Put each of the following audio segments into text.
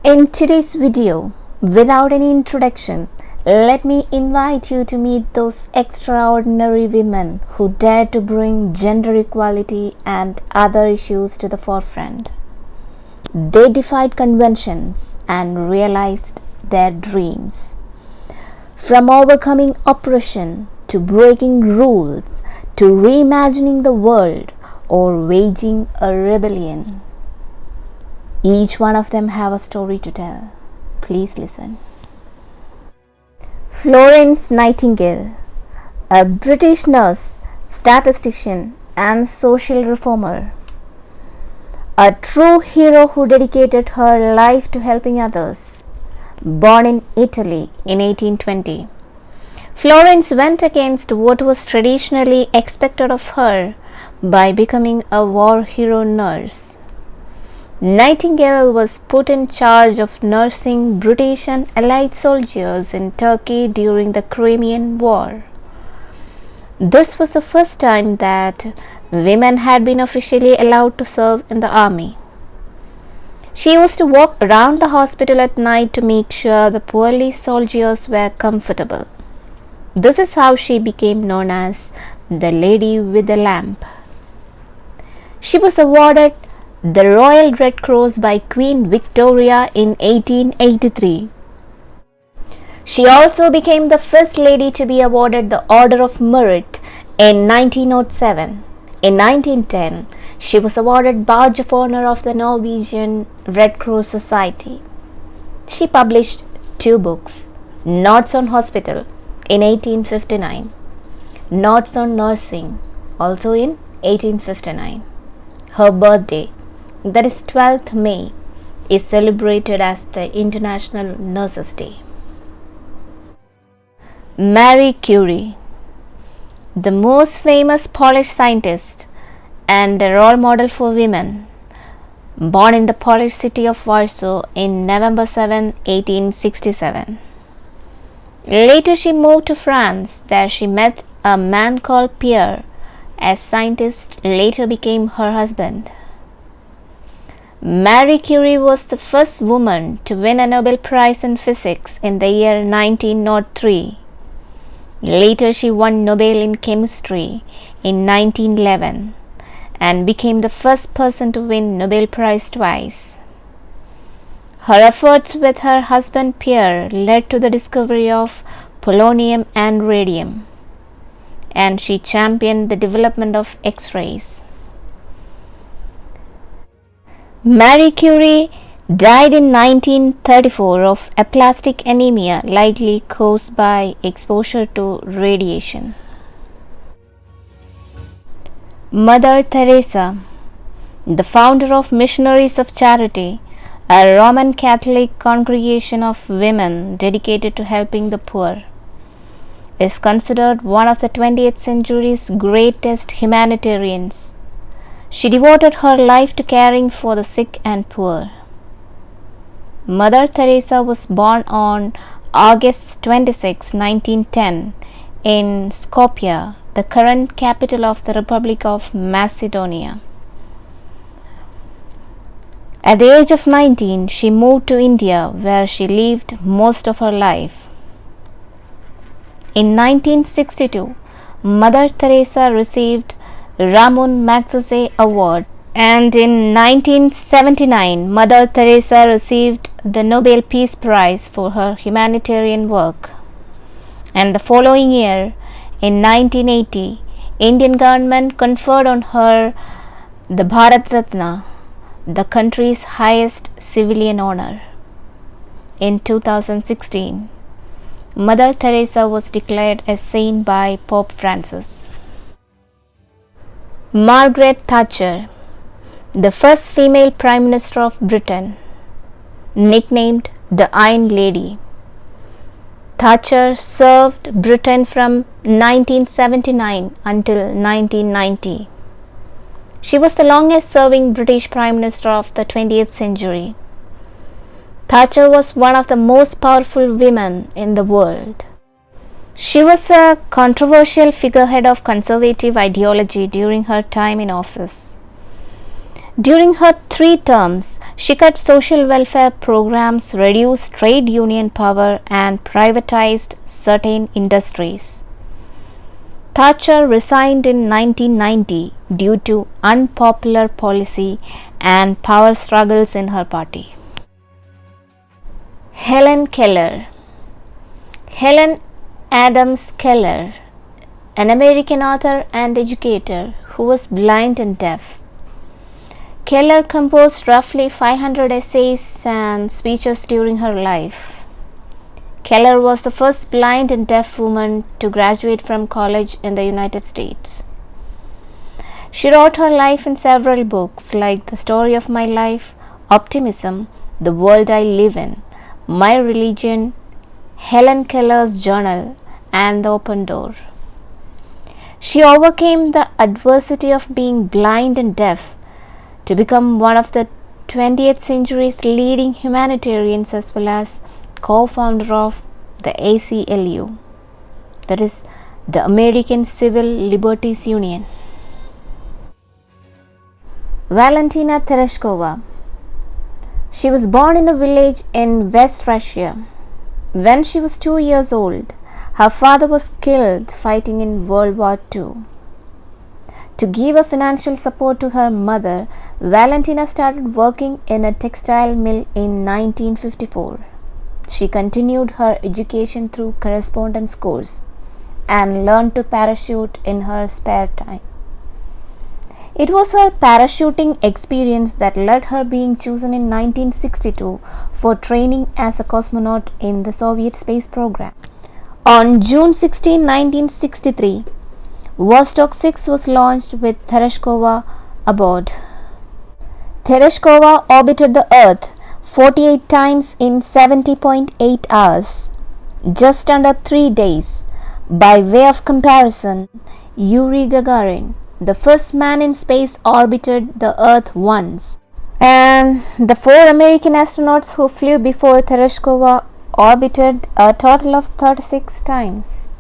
In today's video, without any introduction, let me invite you to meet those extraordinary women who dare to bring gender equality and other issues to the forefront. They defied conventions and realized their dreams. From overcoming oppression to breaking rules to reimagining the world or waging a rebellion. Each one of them have a story to tell. Please listen. Florence Nightingale, a British nurse, statistician and social reformer. A true hero who dedicated her life to helping others. Born in Italy in 1820, Florence went against what was traditionally expected of her by becoming a war hero nurse. Nightingale was put in charge of nursing British and Allied soldiers in Turkey during the Crimean War. This was the first time that women had been officially allowed to serve in the army. She used to walk around the hospital at night to make sure the poorly soldiers were comfortable. This is how she became known as the Lady with the Lamp. She was awarded the Royal Red Cross by Queen Victoria in 1883. She also became the first lady to be awarded the Order of Merit in 1907. In 1910, she was awarded Badge of Honor of the Norwegian Red Cross Society. She published 2 books, Notes on Hospital in 1859, Notes on Nursing also in 1859. Her birthday, that is 12th May, is celebrated as the International Nurses Day. Marie Curie, the most famous Polish scientist and a role model for women, born in the Polish city of Warsaw in November 7, 1867. Later she moved to France. There she met a man called Pierre. As scientist later became her husband. Marie Curie was the first woman to win a Nobel Prize in Physics in the year 1903. Later she won Nobel in Chemistry in 1911 and became the first person to win Nobel Prize twice. Her efforts with her husband Pierre led to the discovery of polonium and radium, and she championed the development of X-rays. Marie Curie died in 1934 of aplastic anemia likely caused by exposure to radiation. Mother Teresa, the founder of Missionaries of Charity, a Roman Catholic congregation of women dedicated to helping the poor, is considered one of the 20th century's greatest humanitarians. She devoted her life to caring for the sick and poor. Mother Teresa was born on August 26, 1910 in Skopje, the current capital of the Republic of Macedonia. At the age of 19, she moved to India, where she lived most of her life. In 1962, Mother Teresa received Ramon Magsaysay Award, and in 1979, Mother Teresa received the Nobel Peace Prize for her humanitarian work. And the following year, in 1980, Indian government conferred on her the Bharat Ratna, the country's highest civilian honor. In 2016, Mother Teresa was declared a saint by Pope Francis. Margret Thatcher, the first female Prime Minister of Britain, nicknamed the Iron Lady. Thatcher served Britain from 1979 until 1990. She was the longest serving British Prime Minister of the 20th century. Thatcher was one of the most powerful women in the world. She was a controversial figurehead of conservative ideology during her time in office. During her 3 terms, she cut social welfare programs, reduced trade union power, and privatized certain industries. Thatcher resigned in 1990 due to unpopular policy and power struggles in her party. Helen Keller. Helen Adams Keller, an American author and educator who was blind and deaf. Keller composed roughly 500 essays and speeches during her life. Keller was the first blind and deaf woman to graduate from college in the United States. She wrote her life in several books like The Story of My Life, Optimism, The World I Live In, My Religion, Helen Keller's Journal, and The Open Door. She overcame the adversity of being blind and deaf to become one of the 20th century's leading humanitarians as well as co-founder of the ACLU, that is the American Civil Liberties Union. Valentina Tereshkova. She was born in a village in West Russia. When she was 2 years old, her father was killed fighting in World War II. To give a financial support to her mother, Valentina started working in a textile mill in 1954. She continued her education through correspondence course and learned to parachute in her spare time. It was her parachuting experience that led her being chosen in 1962 for training as a cosmonaut in the Soviet space program. On June 16, 1963, Vostok 6 was launched with Tereshkova aboard. Tereshkova orbited the Earth 48 times in 70.8 hours, just under 3 days. By way of comparison, Yuri Gagarin, the first man in space, orbited the Earth once, and the 4 American astronauts who flew before Tereshkova orbited a total of 36 times.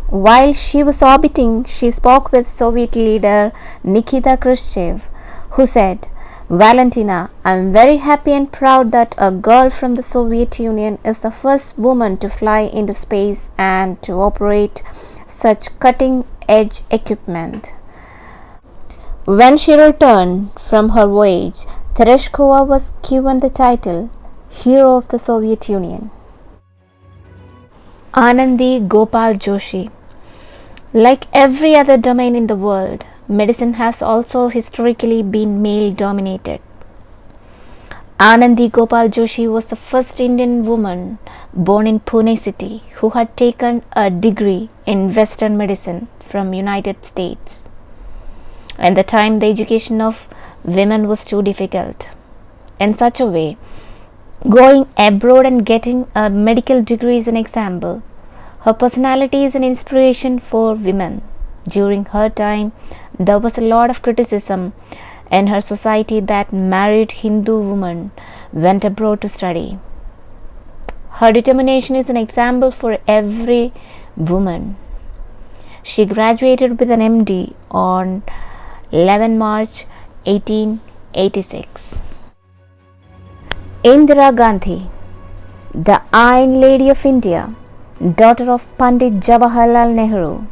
While she was orbiting, she spoke with Soviet leader Nikita Khrushchev, who said, "Valentina, I am very happy and proud that a girl from the Soviet Union is the first woman to fly into space and to operate such cutting-edge equipment." When she returned from her voyage, Tereshkova was given the title Hero of the Soviet Union. Anandi Gopal Joshi. Like every other domain in the world, medicine has also historically been male-dominated. Anandi Gopal Joshi was the first Indian woman born in Pune city who had taken a degree in Western medicine from United States. At the time, the education of women was too difficult. In such a way, going abroad and getting a medical degree is an example. Her personality is an inspiration for women. During her time, there was a lot of criticism in her society that married Hindu women went abroad to study. Her determination is an example for every woman. She graduated with an MD on 11 March 1886. Indira Gandhi, the Iron Lady of India, daughter of Pandit Jawaharlal Nehru,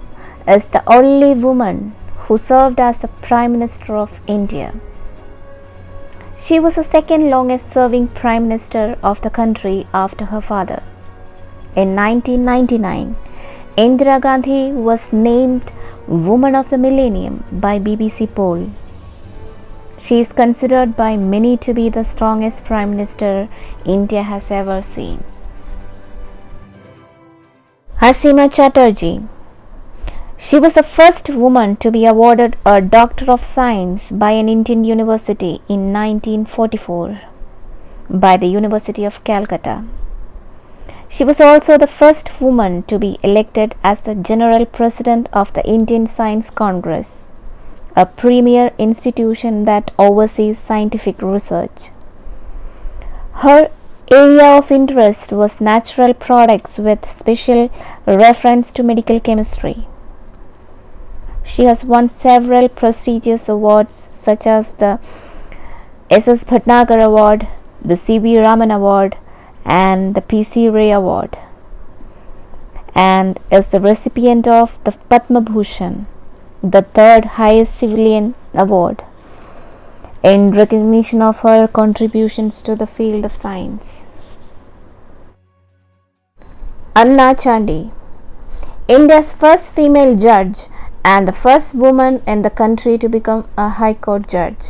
is the only woman who served as the Prime Minister of India. She was the second longest serving Prime Minister of the country after her father. In 1999, Indira Gandhi was named Woman of the Millennium by BBC poll. She is considered by many to be the strongest Prime Minister India has ever seen. Asima Chatterjee. She was the first woman to be awarded a Doctor of Science by an Indian university in 1944 by the University of Calcutta. She was also the first woman to be elected as the General President of the Indian Science Congress, a premier institution that oversees scientific research. Her area of interest was natural products with special reference to medical chemistry. She has won several prestigious awards such as the S.S. Bhatnagar Award, the C.V. Raman Award, and the P.C. Ray Award, and is the recipient of the Padma Bhushan, the third highest civilian award, in recognition of her contributions to the field of science. Anna Chandy, India's first female judge and the first woman in the country to become a High Court judge.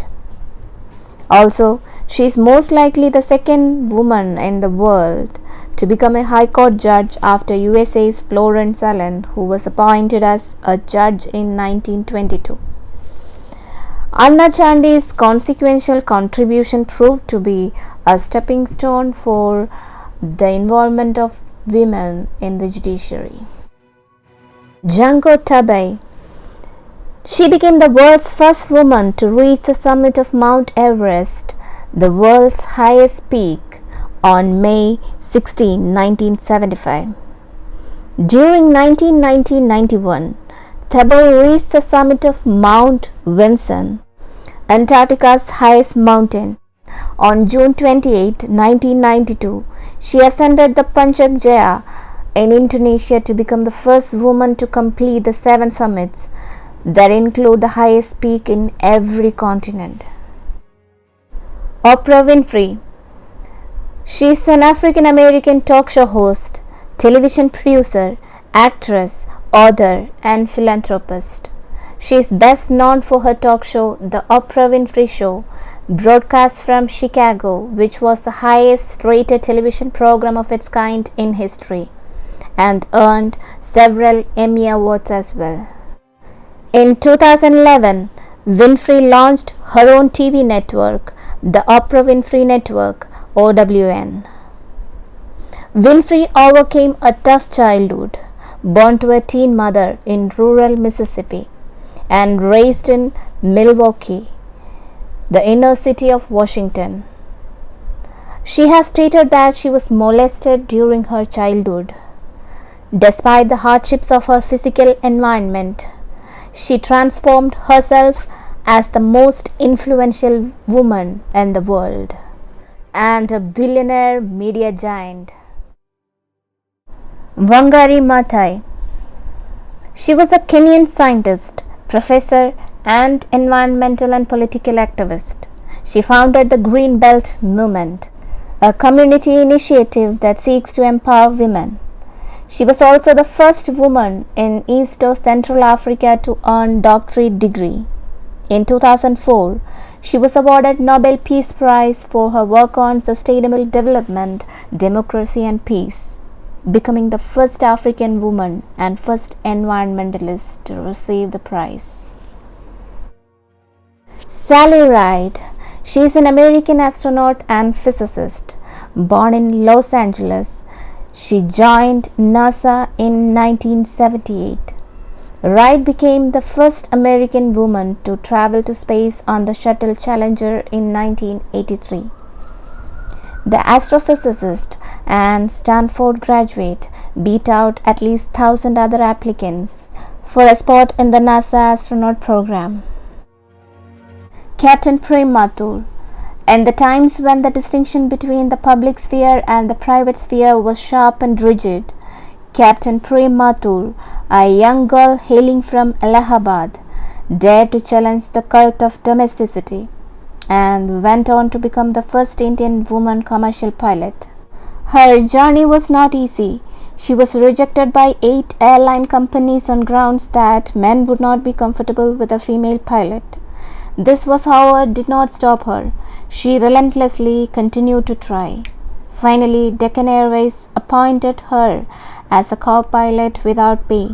Also, she is most likely the second woman in the world to become a High Court judge after USA's Florence Nightingale, who was appointed as a judge in 1922. Anna Chandy's consequential contribution proved to be a stepping stone for the involvement of women in the judiciary. Junko Tabei, she became the world's first woman to reach the summit of Mount Everest, the world's highest peak, on May 16, 1975. During 1990-91, Tabei reached the summit of Mount Vinson, Antarctica's highest mountain. On June 28, 1992, she ascended the Puncak Jaya in Indonesia to become the first woman to complete the 7 summits that include the highest peak in every continent. Oprah Winfrey, she is an African American talk show host, television producer, actress, author, and philanthropist. She is best known for her talk show, The Oprah Winfrey Show, broadcast from Chicago, which was the highest rated television program of its kind in history, and earned several Emmy Awards as well. In 2011, Winfrey launched her own TV network, the Oprah Winfrey Network, OWN. Winfrey overcame a tough childhood, born to a teen mother in rural Mississippi, and raised in Milwaukee, the inner city of Washington. She has stated that she was molested during her childhood. Despite the hardships of her physical environment, she transformed herself as the most influential woman in the world and a billionaire media giant. Wangari Maathai, she was a Kenyan scientist, professor, and environmental and political activist. She founded the Green Belt Movement, a community initiative that seeks to empower women. She was also the first woman in East or Central Africa to earn doctorate degree. In 2004, she was awarded Nobel Peace Prize for her work on sustainable development, democracy, and peace, becoming the first African woman and first environmentalist to receive the prize. Sally Ride, she is an American astronaut and physicist. Born in Los Angeles, she joined NASA in 1978. Ride became the first American woman to travel to space on the Shuttle Challenger in 1983. The astrophysicist and Stanford graduate beat out at least 1,000 other applicants for a spot in the NASA astronaut program. Captain Prem Mathur, in the times when the distinction between the public sphere and the private sphere was sharp and rigid, Captain Prem Mathur, a young girl hailing from Allahabad, dared to challenge the cult of domesticity and went on to become the first Indian woman commercial pilot. Her journey was not easy. She was rejected by 8 airline companies on grounds that men would not be comfortable with a female pilot. This was, however, did not stop her. She relentlessly continued to try. Finally, Deccan Airways appointed her as a co-pilot without pay.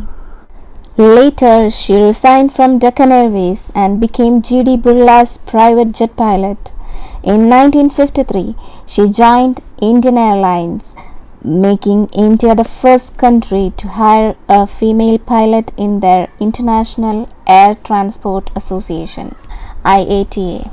Later, she resigned from Deccan Airways and became G.D. Birla's private jet pilot. In 1953, she joined Indian Airlines, making India the first country to hire a female pilot in their International Air Transport Association, IATA.